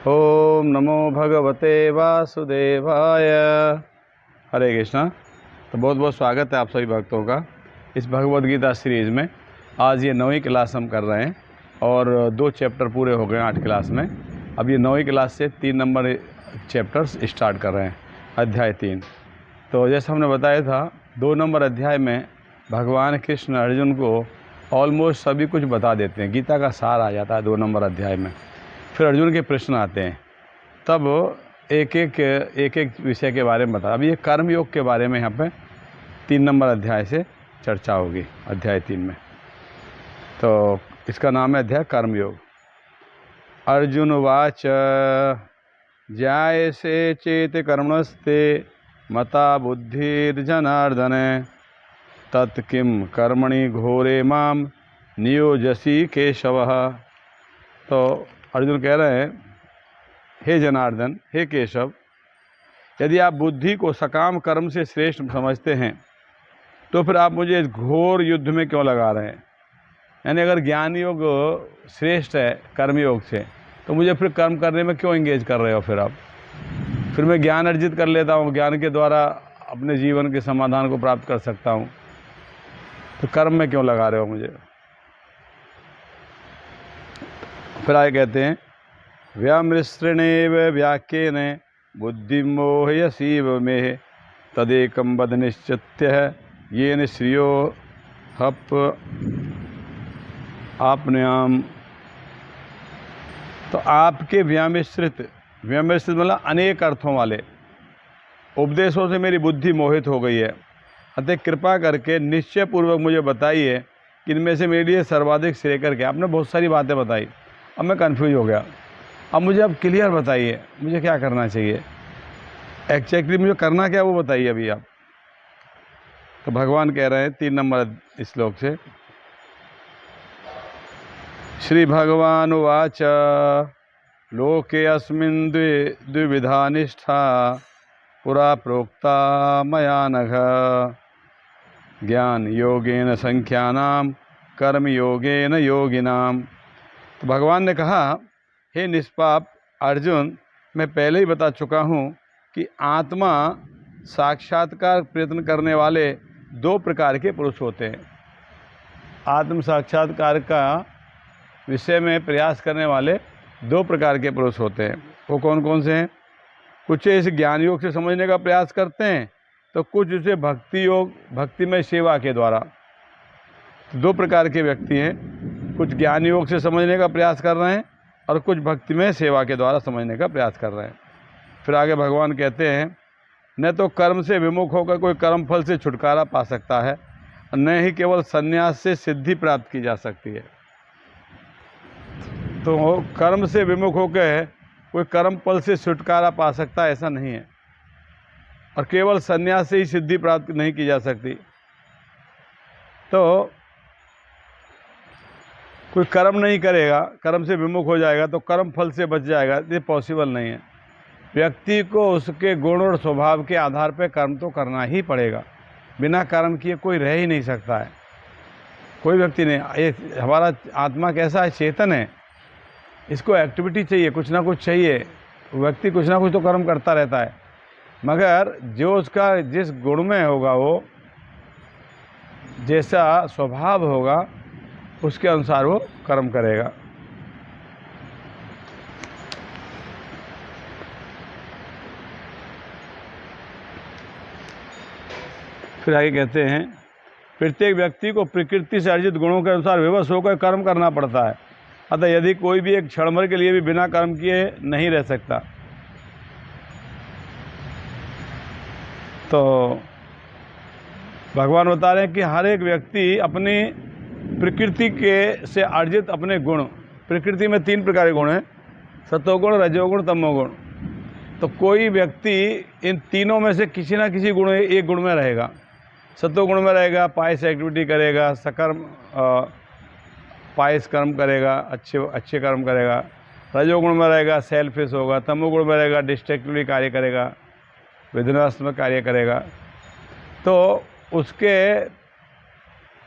ओम नमो भगवते वासुदेवाय। हरे कृष्णा। तो बहुत बहुत स्वागत है आप सभी भक्तों का इस भगवद गीता सीरीज़ में। आज ये 9वीं क्लास हम कर रहे हैं और 2 चैप्टर पूरे हो गए 8 क्लास में। अब ये 9वीं क्लास से 3 नंबर चैप्टर्स स्टार्ट कर रहे हैं, अध्याय 3। तो जैसे हमने बताया था 2 नंबर अध्याय में भगवान कृष्ण अर्जुन को ऑलमोस्ट सभी कुछ बता देते हैं, गीता का सार आ जाता है 2 नंबर अध्याय में। फिर अर्जुन के प्रश्न आते हैं, तब एक एक विषय के बारे में बता। अभी ये कर्म योग के बारे में यहाँ पे 3 नंबर अध्याय से चर्चा होगी, अध्याय 3 में। तो इसका नाम है अध्याय कर्म योग। अर्जुन वाच जायसे चेत कर्मणस्ते मता बुद्धिर्जनार्दन तत्किं कर्मणि घोरे माम नियोजसी केशवः। तो अर्जुन कह रहे हैं, हे जनार्दन, हे केशव, यदि आप बुद्धि को सकाम कर्म से श्रेष्ठ समझते हैं तो फिर आप मुझे इस घोर युद्ध में क्यों लगा रहे हैं। यानी अगर ज्ञान योग श्रेष्ठ है कर्म योग से तो मुझे फिर कर्म करने में क्यों एंगेज कर रहे हो। फिर मैं ज्ञान अर्जित कर लेता हूँ, ज्ञान के द्वारा अपने जीवन के समाधान को प्राप्त कर सकता हूँ, तो कर्म में क्यों लगा रहे हो मुझे। फिर आगे कहते हैं, व्यामृसृणेव व्याख्येन बुद्धिमोहयसीव मे तदेकं वद निश्चित्य येन श्रियो हप आपन्याम। तो आपके व्यामिश्रित मतलब अनेक अर्थों वाले उपदेशों से मेरी बुद्धि मोहित हो गई है, अतः कृपा करके निश्चय पूर्वक मुझे बताइए कि इनमें से मेरे लिए सर्वाधिक श्रेयकर क्या। आपने बहुत सारी बातें बताई, अब मैं कंफ्यूज हो गया। अब मुझे अब क्लियर बताइए मुझे क्या करना चाहिए, एक्चुअली मुझे करना क्या वो बताइए अभी आप। तो भगवान कह रहे हैं 3 नंबर श्लोक से, श्री भगवान उवाच लोके अस्मिन् द्विविधा निष्ठा पुरा प्रोक्ता मया नघ ज्ञान योगेन संख्यानाम कर्म योगेन योगिनाम। तो भगवान ने कहा, हे निष्पाप अर्जुन, मैं पहले ही बता चुका हूँ कि आत्मा साक्षात्कार प्रयत्न करने वाले 2 प्रकार के पुरुष होते हैं। आत्म साक्षात्कार का विषय में प्रयास करने वाले 2 प्रकार के पुरुष होते हैं। वो कौन कौन से हैं। कुछ इस ज्ञान योग से समझने का प्रयास करते हैं, तो कुछ इसे भक्ति योग भक्तिमय सेवा के द्वारा। 2 प्रकार के व्यक्ति हैं, कुछ ज्ञान योग से समझने का प्रयास कर रहे हैं और कुछ भक्तिमय सेवा के द्वारा समझने का प्रयास कर रहे हैं। फिर आगे भगवान कहते हैं, न तो कर्म से विमुख होकर कोई कर्म फल से छुटकारा पा सकता है, न ही केवल संन्यास से सिद्धि प्राप्त की जा सकती है। तो कर्म से विमुख होकर कोई कर्म फल से छुटकारा पा सकता है ऐसा नहीं है, और केवल संन्यास से ही सिद्धि प्राप्त नहीं की जा सकती। तो कोई कर्म नहीं करेगा, कर्म से विमुख हो जाएगा तो कर्म फल से बच जाएगा, ये पॉसिबल नहीं है। व्यक्ति को उसके गुण और स्वभाव के आधार पर कर्म तो करना ही पड़ेगा, बिना कर्म किए कोई रह ही नहीं सकता है, कोई व्यक्ति नहीं। ये हमारा आत्मा कैसा है, चेतन है, इसको एक्टिविटी चाहिए, कुछ ना कुछ चाहिए। व्यक्ति कुछ ना कुछ तो कर्म करता रहता है, मगर जो उसका जिस गुण में होगा, वो जैसा स्वभाव होगा उसके अनुसार वो कर्म करेगा। फिर आगे कहते हैं, प्रत्येक व्यक्ति को प्रकृति से अर्जित गुणों के अनुसार विवश होकर कर्म करना पड़ता है, अतः यदि कोई भी एक क्षण भर के लिए भी बिना कर्म किए नहीं रह सकता। तो भगवान बता रहे हैं कि हर एक व्यक्ति अपनी प्रकृति के से अर्जित अपने गुण, प्रकृति में 3 प्रकार के गुण हैं, सतोगुण, रजोगुण, तमोगुण। तो कोई व्यक्ति इन तीनों में से किसी ना किसी गुण एक गुण में रहेगा। सतोगुण में रहेगा, पायस एक्टिविटी करेगा, सकर्म पायस कर्म करेगा, अच्छे कर्म करेगा। रजोगुण में रहेगा, सेल्फिश होगा। तमोगुण में रहेगा, डिस्ट्रक्टिवली कार्य करेगा, विघ्नात्मक कार्य करेगा। तो उसके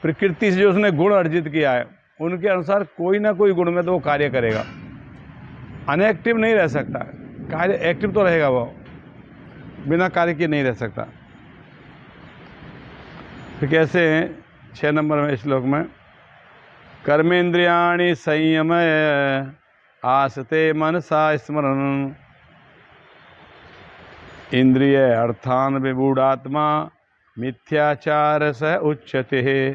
प्रकृति से जो उसने गुण अर्जित किया है उनके अनुसार कोई ना कोई गुण में तो वो कार्य करेगा। अनएक्टिव नहीं रह सकता, कार्य एक्टिव तो रहेगा, वो बिना कार्य के नहीं रह सकता। तो कैसे 6 नंबर में श्लोक में, कर्मेंद्रियाणि संयमय आसते मनसा स्मरण इंद्रिय अर्थान विमूढ़ात्मा मिथ्याचार स उच्यते।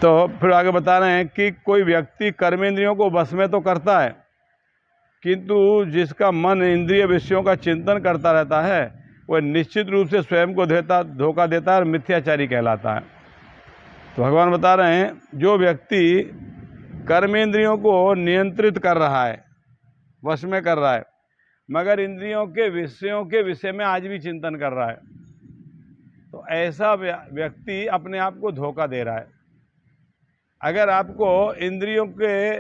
तो फिर आगे बता रहे हैं कि कोई व्यक्ति कर्मेंद्रियों को वश में तो करता है, किंतु जिसका मन इंद्रिय विषयों का चिंतन करता रहता है वह निश्चित रूप से स्वयं को धोखा देता है और मिथ्याचारी कहलाता है। तो भगवान बता रहे हैं, जो व्यक्ति कर्मेंद्रियों को नियंत्रित कर रहा है, वश में कर रहा है, मगर इंद्रियों के विषयों के विषय में आज भी चिंतन कर रहा है, तो ऐसा व्यक्ति अपने आप को धोखा दे रहा है। अगर आपको इंद्रियों के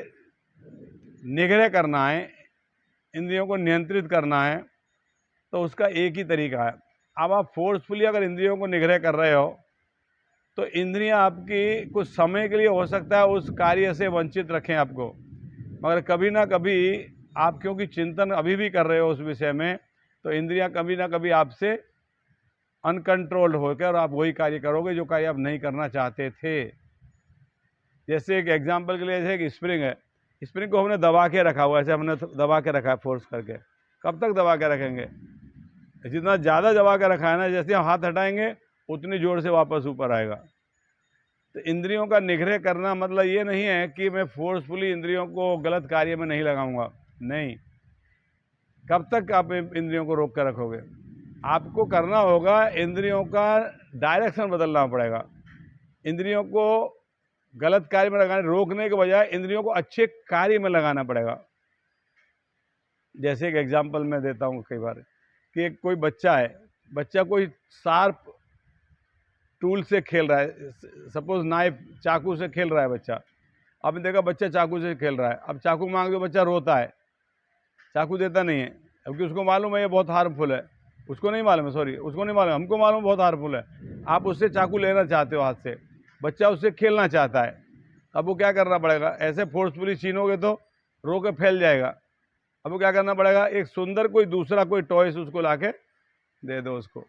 निग्रह करना है, इंद्रियों को नियंत्रित करना है, तो उसका एक ही तरीका है। अब आप फोर्सफुली अगर इंद्रियों को निग्रह कर रहे हो तो इंद्रियां आपकी कुछ समय के लिए हो सकता है उस कार्य से वंचित रखें आपको, मगर कभी ना कभी आप क्योंकि चिंतन अभी भी कर रहे हो उस विषय में, तो इंद्रियां कभी ना कभी आपसे अनकंट्रोल्ड होकर आप वही कार्य करोगे जो कार्य आप नहीं करना चाहते थे। जैसे एक एग्जांपल के लिए, जैसे एक स्प्रिंग है, स्प्रिंग को हमने दबा के रखा हुआ है, ऐसे हमने दबा के रखा है फोर्स करके। कब तक दबा के रखेंगे? जितना ज़्यादा दबा के रखा है ना, जैसे हम हाथ हटाएंगे उतनी जोर से वापस ऊपर आएगा। तो इंद्रियों का निग्रह करना मतलब ये नहीं है कि मैं फोर्सफुली इंद्रियों को गलत कार्य में नहीं लगाऊंगा, नहीं। कब तक आप इंद्रियों को रोक कर रखोगे? आपको करना होगा, इंद्रियों का डायरेक्शन बदलना पड़ेगा। इंद्रियों को गलत कार्य में लगाने रोकने के बजाय इंद्रियों को अच्छे कार्य में लगाना पड़ेगा। जैसे एक एग्जांपल मैं देता हूँ कई बार कि कोई बच्चा है, बच्चा कोई शार्प टूल से खेल रहा है, सपोज नाइफ, चाकू से खेल रहा है बच्चा। आपने देखा बच्चा चाकू से खेल रहा है, अब चाकू मांग के बच्चा रोता है, चाकू देता नहीं है, क्योंकि उसको मालूम है ये बहुत हार्मफुल है। उसको नहीं मालूम है, सॉरी, उसको नहीं मालूम, हमको मालूम बहुत हार्मफुल है। आप उससे चाकू लेना चाहते हो हाथ से, बच्चा उससे खेलना चाहता है, अब वो क्या करना पड़ेगा? ऐसे फोर्सफुली छीनोगे तो रो के फैल जाएगा। अब वो क्या करना पड़ेगा? एक सुंदर कोई दूसरा कोई टॉयस उसको लाके दे दो, उसको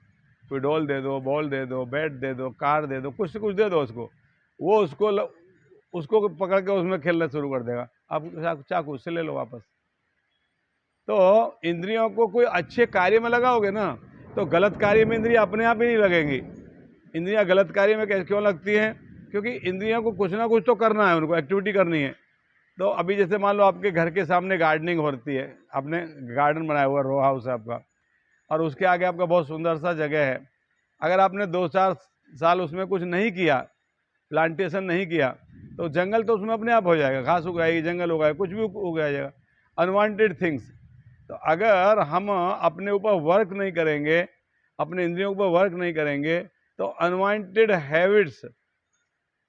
कोई डॉल दे दो, बॉल दे दो, बैट दे दो, कार दे दो, कुछ से कुछ दे दो उसको, वो उसको पकड़ के उसमें खेलना शुरू कर देगा। आप चाकू उससे ले लो वापस। तो इंद्रियों को कोई अच्छे कार्य में लगाओगे ना, तो गलत कार्य में इंद्रियां अपने आप ही नहीं लगेंगी। इंद्रियां गलत कार्य में क्यों लगती हैं? क्योंकि इंद्रियों को कुछ ना कुछ तो करना है, उनको एक्टिविटी करनी है। तो अभी जैसे मान लो आपके घर के सामने गार्डनिंग होती है, आपने गार्डन बनाया हुआ, रो हाउस है आपका, और उसके आगे आपका बहुत सुंदर सा जगह है। अगर आपने 2-4 साल उसमें कुछ नहीं किया, प्लांटेशन नहीं किया, तो जंगल तो उसमें अपने आप हो जाएगा, घास उगाएगी, जंगल उगाएगा, कुछ भी उगाया जाएगा, अनवांटेड थिंग्स। तो अगर हम अपने ऊपर वर्क नहीं करेंगे, अपने इंद्रियों के ऊपर वर्क नहीं करेंगे, तो अनवांटेड हैबिट्स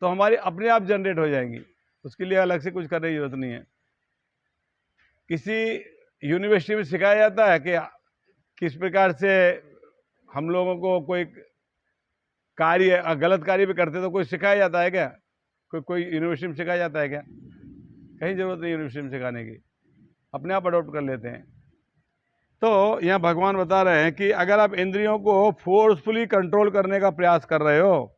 तो हमारी अपने आप जनरेट हो जाएंगी, उसके लिए अलग से कुछ करने की जरूरत नहीं है। किसी यूनिवर्सिटी में सिखाया जाता है कि किस प्रकार से हम लोगों को कोई कार्य, गलत कार्य भी करते तो कोई सिखाया जाता है क्या? कोई यूनिवर्सिटी में सिखाया जाता है क्या? कहीं जरूरत नहीं यूनिवर्सिटी में सिखाने की, अपने आप अडॉप्ट कर लेते हैं। तो यहाँ भगवान बता रहे हैं कि अगर आप इंद्रियों को फोर्सफुली कंट्रोल करने का प्रयास कर रहे हो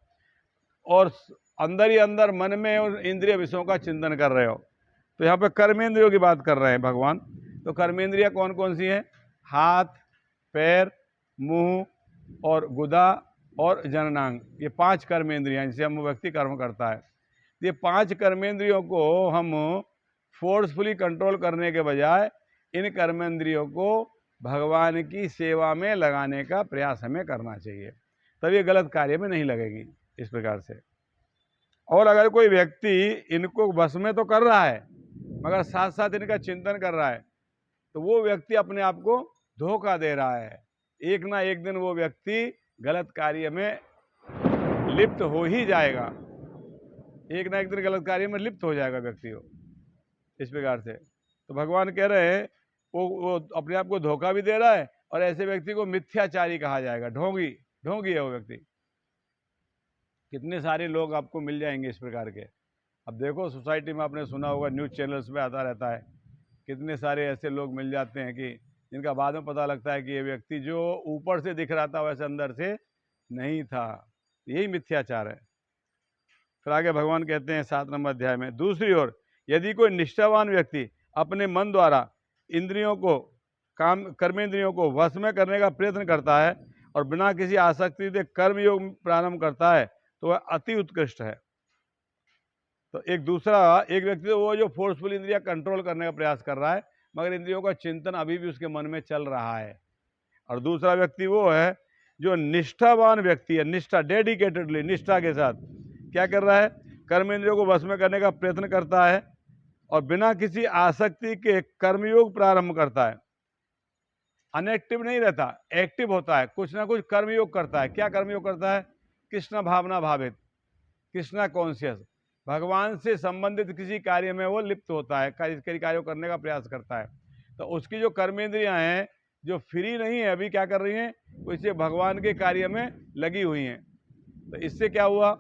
और अंदर ही अंदर मन में उन इंद्रिय विषयों का चिंतन कर रहे हो, तो यहाँ पे कर्मेंद्रियों की बात कर रहे हैं भगवान। तो कर्मेंद्रियाँ कौन कौन सी हैं? हाथ, पैर, मुंह और गुदा और जननांग, ये 5 कर्मेंद्रियाँ जिनसे हम व्यक्ति कर्म करता है। ये 5 कर्मेंद्रियों को हम फोर्सफुली कंट्रोल करने के बजाय इन कर्मेंद्रियों को भगवान की सेवा में लगाने का प्रयास हमें करना चाहिए, तब ये गलत कार्य में नहीं लगेगी इस प्रकार से। और अगर कोई व्यक्ति इनको बस में तो कर रहा है मगर साथ साथ इनका चिंतन कर रहा है, तो वो व्यक्ति अपने आप को धोखा दे रहा है। एक ना एक दिन वो व्यक्ति गलत कार्य में लिप्त हो ही जाएगा, एक ना एक दिन गलत कार्य में लिप्त हो जाएगा व्यक्ति हो, इस प्रकार से। तो भगवान कह रहे हैं वो अपने आप को धोखा भी दे रहा है, और ऐसे व्यक्ति को मिथ्याचारी कहा जाएगा, ढोंगी है वो व्यक्ति। कितने सारे लोग आपको मिल जाएंगे इस प्रकार के, अब देखो सोसाइटी में आपने सुना होगा, न्यूज़ चैनल्स में आता रहता है, कितने सारे ऐसे लोग मिल जाते हैं कि जिनका बाद में पता लगता है कि ये व्यक्ति जो ऊपर से दिख रहा था वैसे अंदर से नहीं था। यही मिथ्याचार है। फिर आगे भगवान कहते हैं 7 नंबर अध्याय में, दूसरी ओर यदि कोई निष्ठावान व्यक्ति अपने मन द्वारा इंद्रियों को कर्मेंद्रियों को वश में करने का प्रयत्न करता है और बिना किसी आसक्ति से कर्मयोग प्रारंभ करता है तो वह अति उत्कृष्ट है। तो एक व्यक्ति तो वो जो फोर्सफुल इंद्रिया कंट्रोल करने का प्रयास कर रहा है मगर इंद्रियों का चिंतन अभी भी उसके मन में चल रहा है। और दूसरा व्यक्ति वो है जो निष्ठावान व्यक्ति है, निष्ठा, डेडिकेटेडली, निष्ठा के साथ क्या कर रहा है, कर्मेंद्रियों को वश में करने का प्रयत्न करता है और बिना किसी आसक्ति के कर्मयोग प्रारंभ करता है। अनएक्टिव नहीं रहता, एक्टिव होता है, कुछ ना कुछ कर्मयोग करता है। क्या कर्मयोग करता है? कृष्ण भावना भावित, कृष्णा कॉन्शियस, भगवान से संबंधित किसी कार्य में वो लिप्त होता है, कार्य करने का प्रयास करता है। तो उसकी जो कर्मेंद्रियां हैं जो फ्री नहीं है, अभी क्या कर रही हैं, वैसे भगवान के कार्य में लगी हुई हैं। तो इससे क्या हुआ,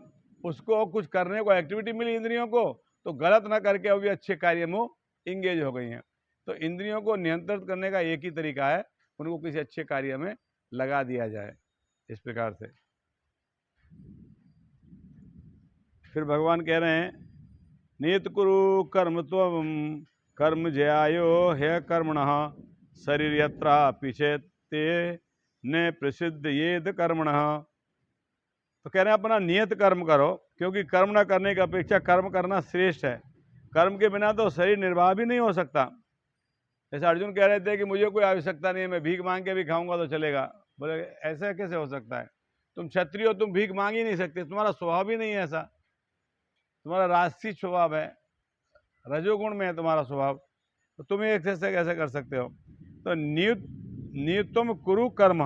उसको कुछ करने को एक्टिविटी मिली इंद्रियों को, तो गलत ना करके अभी अच्छे कार्य में इंगेज हो गई हैं। तो इंद्रियों को नियंत्रित करने का एक ही तरीका है, उनको किसी अच्छे कार्य में लगा दिया जाए, इस प्रकार से। फिर भगवान कह रहे हैं, नियत कुरु कर्म त्वम कर्म जयायो हे कर्मणः शरीर यत्रा पीछे ते ने प्रसिद्ध येद कर्मणः। तो कह रहे हैं अपना नियत कर्म करो, क्योंकि कर्म न करने की अपेक्षा कर्म करना श्रेष्ठ है। कर्म के बिना तो शरीर निर्वाह भी नहीं हो सकता। जैसे अर्जुन कह रहे थे कि मुझे कोई आवश्यकता नहीं है, मैं भीख मांग के भी खाऊंगा तो चलेगा। बोले ऐसा कैसे हो सकता है, तुम क्षत्रिय हो, तुम भीख मांग ही नहीं सकते, तुम्हारा स्वभाव ही नहीं है ऐसा, तुम्हारा राजसी स्वभाव है, रजोगुण में है तुम्हारा स्वभाव, तो तुम ऐसे कैसे कर सकते हो। तो नियतम कुरु कर्म,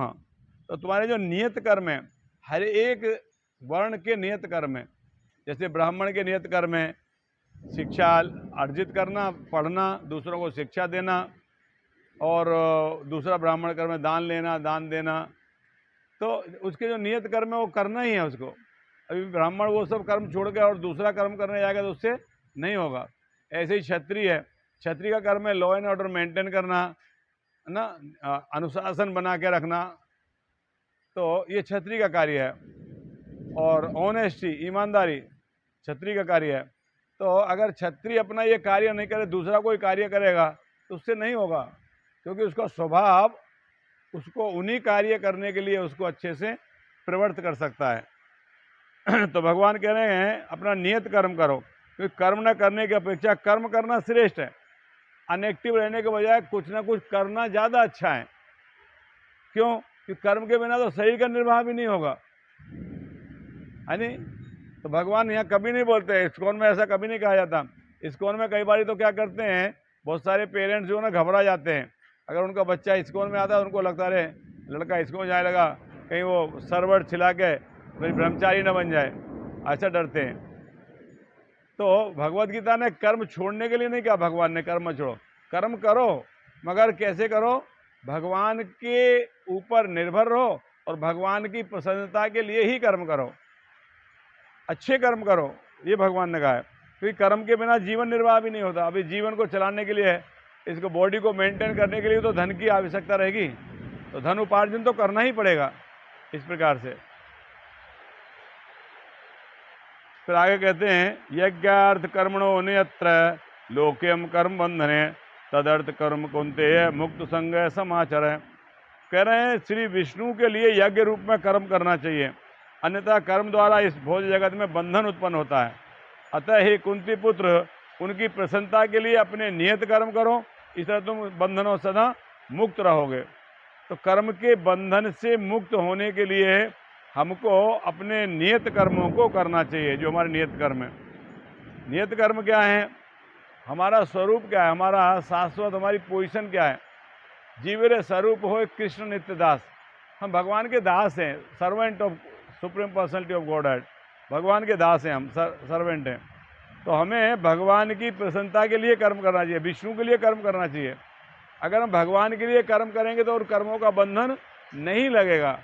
तो तुम्हारे जो नियत कर्म है, हर एक वर्ण के नियत कर्म है। जैसे ब्राह्मण के नियत कर्म है शिक्षा अर्जित करना, पढ़ना, दूसरों को शिक्षा देना, और दूसरा ब्राह्मण कर्म है दान लेना, दान देना। तो उसके जो नियत कर्म है वो करना ही है उसको। अभी ब्राह्मण वो सब कर्म छोड़ के और दूसरा कर्म करने जाएगा तो उससे नहीं होगा। ऐसे ही क्षत्रिय है, क्षत्रिय का कर्म है लॉ एंड ऑर्डर मेंटेन करना, है ना, अनुशासन बना के रखना, तो ये क्षत्रिय का कार्य है। और ऑनेस्टी, ईमानदारी क्षत्रिय का कार्य है। तो अगर क्षत्रिय अपना ये कार्य नहीं करे, दूसरा कोई कार्य करेगा तो उससे नहीं होगा, क्योंकि उसका स्वभाव उसको उन्हीं कार्य करने के लिए उसको अच्छे से प्रवृत्त कर सकता है। तो भगवान कह रहे हैं अपना नियत कर्म करो, क्योंकि कर्म न करने की अपेक्षा कर्म करना श्रेष्ठ है। अनएक्टिव रहने के बजाय कुछ ना कुछ करना ज़्यादा अच्छा है। क्यों? क्योंकि कर्म के बिना तो शरीर का निर्वाह भी नहीं होगा, है नहीं। तो भगवान यहाँ कभी नहीं बोलते, इस्कॉन में ऐसा कभी नहीं कहा जाता। इस्कॉन में कई बार तो क्या करते हैं, बहुत सारे पेरेंट्स जो ना घबरा जाते हैं, अगर उनका बच्चा इस्कॉन में आता है उनको लगता है लड़का इस्कॉन जाने लगा कहीं वो सरवर छिला के फिर ब्रह्मचारी न बन जाए, ऐसा डरते हैं। तो भगवत गीता ने कर्म छोड़ने के लिए नहीं कहा, भगवान ने कर्म छोड़ो, कर्म करो, मगर कैसे करो, भगवान के ऊपर निर्भर रहो और भगवान की प्रसन्नता के लिए ही कर्म करो, अच्छे कर्म करो, ये भगवान ने कहा है। क्योंकि कर्म के बिना जीवन निर्वाह भी नहीं होता। अभी जीवन को चलाने के लिए, इसको बॉडी को मेंटेन करने के लिए तो धन की आवश्यकता रहेगी, तो धन उपार्जन तो करना ही पड़ेगा। इस प्रकार से फिर आगे कहते हैं, यज्ञार्थ कर्मणो अन्यत्र लोकेम कर्म बंधने तदर्थ कर्म कुंते मुक्त संग समाचर। कह रहे हैं श्री विष्णु के लिए यज्ञ रूप में कर्म करना चाहिए, अन्यथा कर्म द्वारा इस भोज जगत में बंधन उत्पन्न होता है। अतः हे कुंती पुत्र, उनकी प्रसन्नता के लिए अपने नियत कर्म करो, इस तरह तुम बंधनों सदा मुक्त रहोगे। तो कर्म के बंधन से मुक्त होने के लिए हमको अपने नियत कर्मों को करना चाहिए, जो हमारे नियत कर्म है। नियत कर्म क्या है, हमारा स्वरूप क्या है, हमारा शाश्वत, हमारी पोजीशन क्या है। जीवरे स्वरूप हो कृष्ण नित्य दास, हम भगवान के दास हैं, servant of supreme personality of God head, भगवान के दास हैं हम, सर्वेंट हैं। तो हमें भगवान की प्रसन्नता के लिए कर्म करना चाहिए, विष्णु के लिए कर्म करना चाहिए। अगर हम भगवान के लिए कर्म करेंगे तो उन कर्मों का बंधन नहीं लगेगा।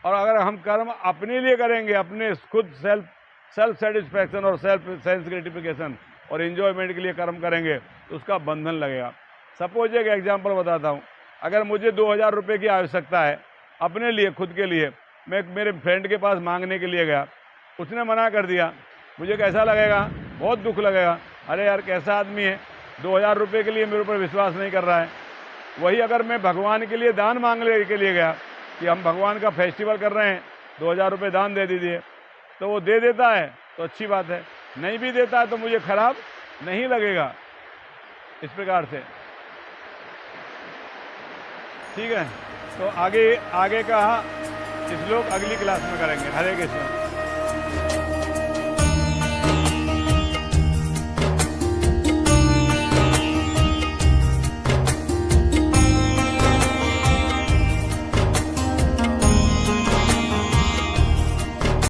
और अगर हम कर्म अपने लिए करेंगे, अपने खुद सेल्फ सेल्फ सेटिस्फैक्शन और सेल्फ सेंस ग्रेटिफिकेशन और इन्जॉयमेंट के लिए कर्म करेंगे तो उसका बंधन लगेगा। सपोज एक एग्जांपल बताता हूँ, अगर मुझे 2000 रुपये की आवश्यकता है अपने लिए, खुद के लिए, मैं मेरे फ्रेंड के पास मांगने के लिए गया, उसने मना कर दिया, मुझे कैसा लगेगा? बहुत दुख लगेगा। अरे यार, कैसा आदमी है, 2000 रुपये के लिए मेरे ऊपर विश्वास नहीं कर रहा है। वही अगर मैं भगवान के लिए दान मांगने के लिए गया कि हम भगवान का फेस्टिवल कर रहे हैं, 2000 रुपये दान दे दीजिए, तो वो दे देता है तो अच्छी बात है, नहीं भी देता है तो मुझे खराब नहीं लगेगा। इस प्रकार से, ठीक है। तो आगे का श्लोक अगली क्लास में करेंगे। हरे कृष्ण।